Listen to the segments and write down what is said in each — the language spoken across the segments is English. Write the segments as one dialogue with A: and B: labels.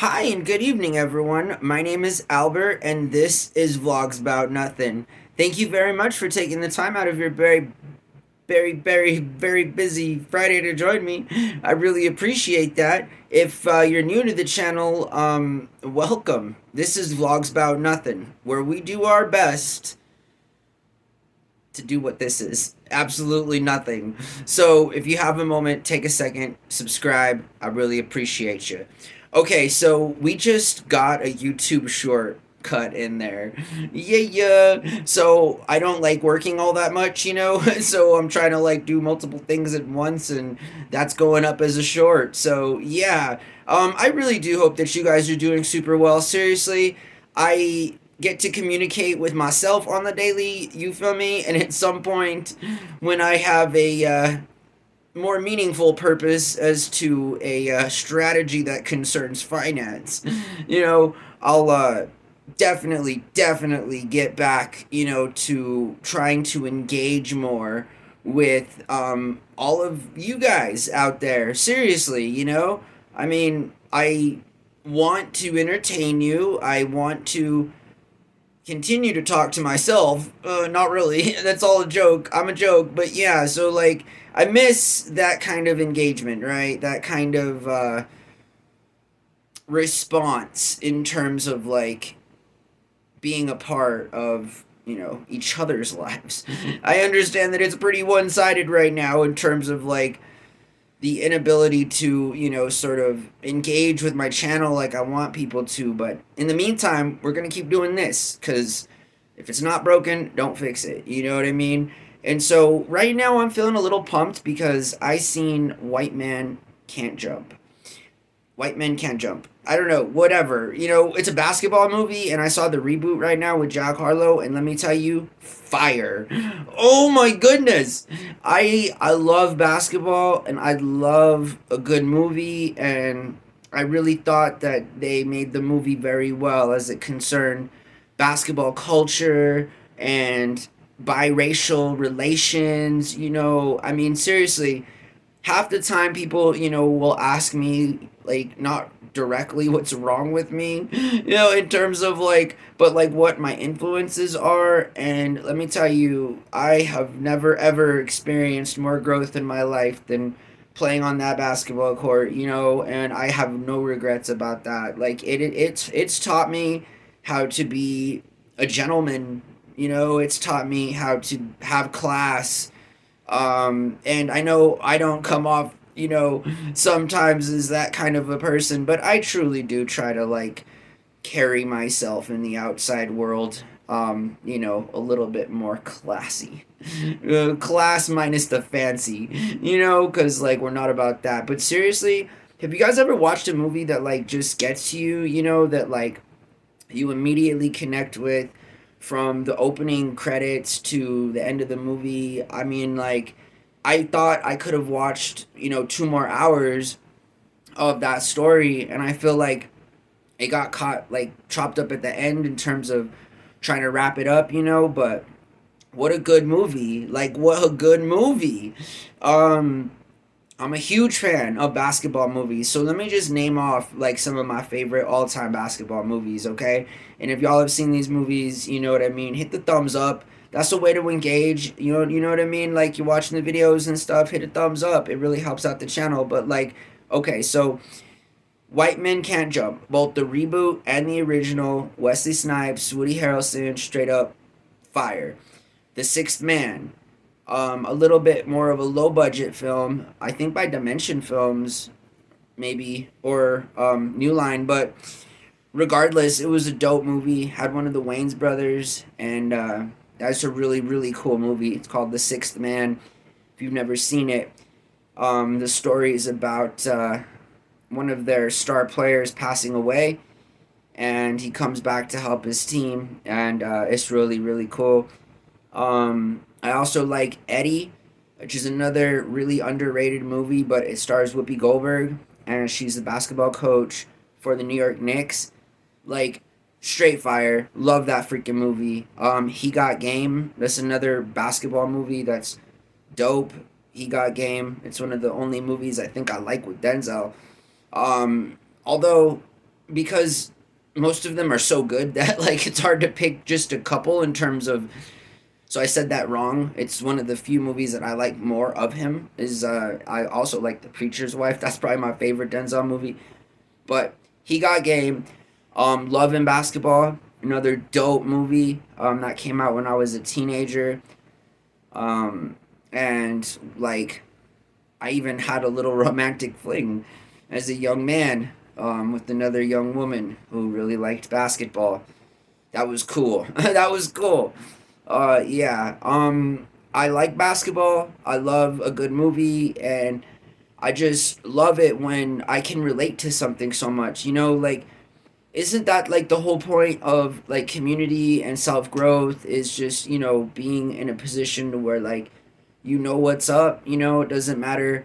A: Hi and good evening, everyone. My name is Albert, and this is Vlogs About Nothing. Thank you very much for taking the time out of your very busy Friday to join me. I really appreciate that. If you're new to the channel, welcome. This is Vlogs About Nothing, where we do our best to do what this is. Absolutely nothing. So if you have a moment, take a second, subscribe. I really appreciate you. Okay, so we just got a YouTube short cut in there. Yeah. So I don't like working all that much, so I'm trying to like do multiple things at once, and that's going up as a short. So yeah. I really do hope that you guys are doing super well. Seriously, I get to communicate with myself on the daily, you feel me? And at some point, when I have a more meaningful purpose as to a strategy that concerns finance, I'll definitely get back, to trying to engage more with all of you guys out there. Seriously, I mean, I want to entertain you. I want to continue to talk to myself. Not really. That's all a joke. I'm a joke. But yeah, so like, I miss that kind of engagement, right? That kind of response in terms of like being a part of, each other's lives. I understand that it's pretty one sided right now in terms of like the inability to, sort of engage with my channel like I want people to. But in the meantime, we're going to keep doing this because if it's not broken, don't fix it. You know what I mean? And so right now I'm feeling a little pumped because I seen White Man Can't Jump. White Men Can't Jump. I don't know, whatever. It's a basketball movie, and I saw the reboot right now with Jack Harlow, and let me tell you, fire. Oh my goodness. I love basketball, and I love a good movie, and I really thought that they made the movie very well as it concerned basketball culture and biracial relations. I mean, seriously, half the time people, will ask me, like, not directly what's wrong with me, in terms of like, but like what my influences are. And let me tell you, I have never ever experienced more growth in my life than playing on that basketball court, and I have no regrets about that. Like it's taught me how to be a gentleman, it's taught me how to have class. And I know I don't come off, sometimes as that kind of a person, but I truly do try to like carry myself in the outside world, a little bit more classy. Class minus the fancy, because like we're not about that. But seriously, have you guys ever watched a movie that like just gets you, that like you immediately connect with from the opening credits to the end of the movie? I mean, like, I thought I could have watched, 2 more hours of that story, and I feel like it got caught, like, chopped up at the end in terms of trying to wrap it up, but what a good movie. Like, what a good movie. Um, I'm a huge fan of basketball movies, so let me just name off like some of my favorite all-time basketball movies, okay? And if y'all have seen these movies, you know what I mean. Hit the thumbs up. That's a way to engage. You know what I mean. Like you're watching the videos and stuff. Hit a thumbs up. It really helps out the channel. But like, okay, so White Men Can't Jump, both the reboot and the original. Wesley Snipes, Woody Harrelson, straight up fire. The Sixth Man, a little bit more of a low budget film, I think by Dimension Films, maybe, or New Line, but regardless, it was a dope movie. Had one of the Wayans brothers, and that's a really cool movie. It's called The Sixth Man. If you've never seen it, the story is about one of their star players passing away, and he comes back to help his team, and it's really cool. I also like Eddie, which is another really underrated movie, but it stars Whoopi Goldberg, and she's the basketball coach for the New York Knicks. Like, straight fire. Love that freaking movie. He Got Game. That's another basketball movie that's dope. He Got Game. It's one of the only movies I think I like with Denzel. Although because most of them are so good that like it's hard to pick just a couple in terms of. So I said that wrong. It's one of the few movies that I like more of him. Is I also like The Preacher's Wife. That's probably my favorite Denzel movie. But He Got Game, Love and Basketball, another dope movie that came out when I was a teenager. Um, and like I even had a little romantic fling as a young man with another young woman who really liked basketball. That was cool. That was cool. Yeah. I like basketball. I love a good movie, and I just love it when I can relate to something so much. Like, isn't that like the whole point of like community and self growth is just, being in a position to where like what's up, it doesn't matter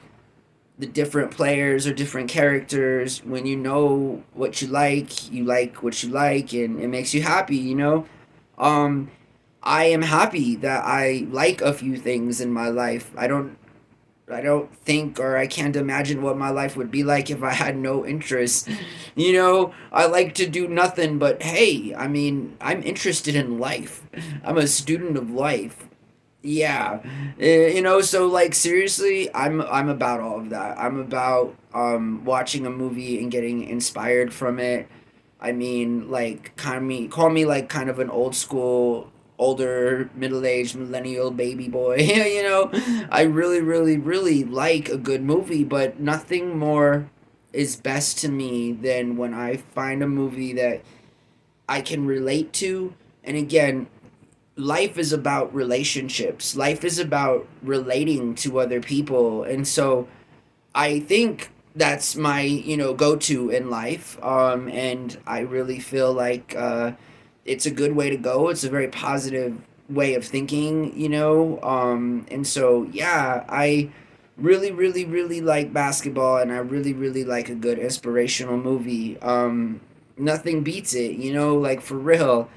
A: the different players or different characters. When you like what you like, and it makes you happy. Um, I am happy that I like a few things in my life. I don't think, or I can't imagine what my life would be like if I had no interest. I like to do nothing, but hey, I mean, I'm interested in life. I'm a student of life. Yeah. So like seriously, I'm about all of that. I'm about watching a movie and getting inspired from it. I mean, like, call me like kind of an old school, older, middle aged millennial baby boy. I really, really, really like a good movie, but nothing more is best to me than when I find a movie that I can relate to. And again, life is about relationships. Life is about relating to other people. And so I think that's my, go-to in life. And I really feel like it's a good way to go. It's a very positive way of thinking. And so yeah, I really, really, really like basketball, and I really, really like a good inspirational movie. Nothing beats it. Like for real,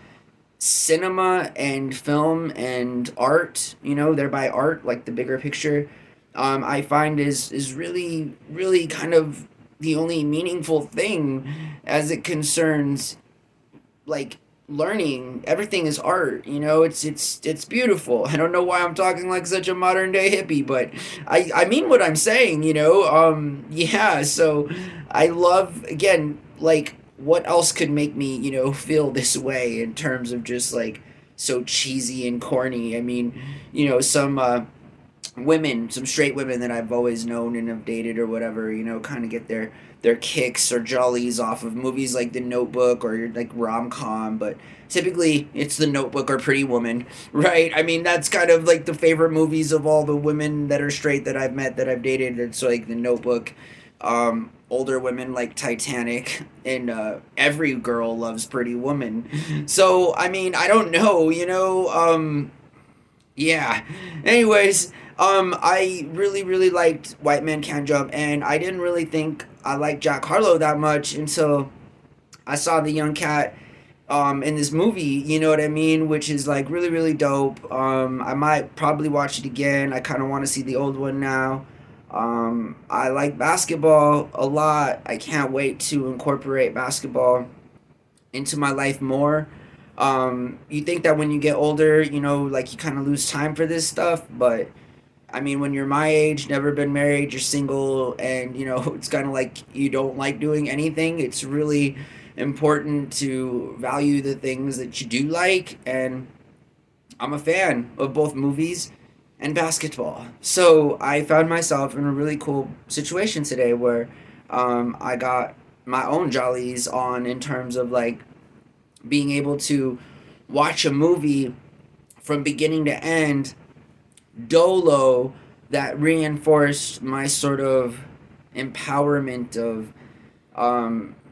A: cinema and film and art, thereby art, like the bigger picture, I find is really, really kind of the only meaningful thing as it concerns like learning. Everything is art. It's beautiful. I don't know why I'm talking like such a modern day hippie, but I mean what I'm saying. Yeah. So I love, again, like, what else could make me feel this way in terms of just like so cheesy and corny. I mean, some women, some straight women that I've always known and have dated or whatever, kind of get their kicks or jollies off of movies like The Notebook or like rom-com, but typically it's The Notebook or Pretty Woman, right? I mean, that's kind of like the favorite movies of all the women that are straight that I've met, that I've dated. It's like The Notebook. Older women like Titanic, and every girl loves Pretty Woman. So I mean, I don't know, yeah. Anyways, I really, really liked White Man Can't Jump, and I didn't really think I liked Jack Harlow that much until I saw the young cat in this movie, you know what I mean? Which is like really, really dope. I might probably watch it again. I kind of want to see the old one now. I like basketball a lot. I can't wait to incorporate basketball into my life more. You think that when you get older, like you kind of lose time for this stuff, but I mean, when you're my age, never been married, you're single, and it's kind of like you don't like doing anything. It's really important to value the things that you do like, and I'm a fan of both movies and basketball. So I found myself in a really cool situation today where I got my own jollies on in terms of like being able to watch a movie from beginning to end dolo, that reinforced my sort of empowerment of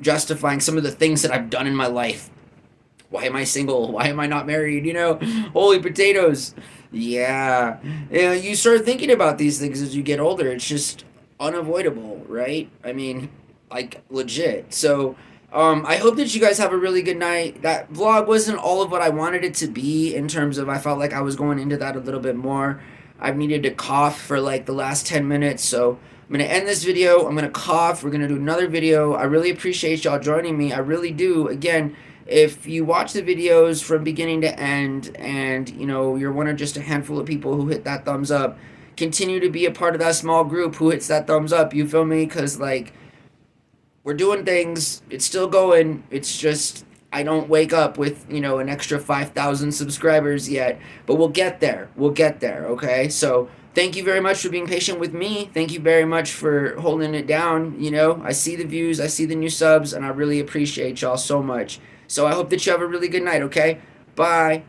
A: justifying some of the things that I've done in my life. Why am I single? Why am I not married? Holy potatoes. Yeah. You start thinking about these things as you get older. It's just unavoidable, right? I mean, like, legit. So, I hope that you guys have a really good night. That vlog wasn't all of what I wanted it to be in terms of I felt like I was going into that a little bit more. I've needed to cough for like the last 10 minutes, so I'm going to end this video. I'm going to cough. We're going to do another video. I really appreciate y'all joining me. I really do. Again, if you watch the videos from beginning to end and, you know, you're one of just a handful of people who hit that thumbs up, continue to be a part of that small group who hits that thumbs up. You feel me? Because, like, we're doing things. It's still going. It's just I don't wake up with, you know, an extra 5,000 subscribers yet, but we'll get there. We'll get there, okay? So thank you very much for being patient with me. Thank you very much for holding it down. You know, I see the views, I see the new subs, and I really appreciate y'all so much. So I hope that you have a really good night, okay? Bye.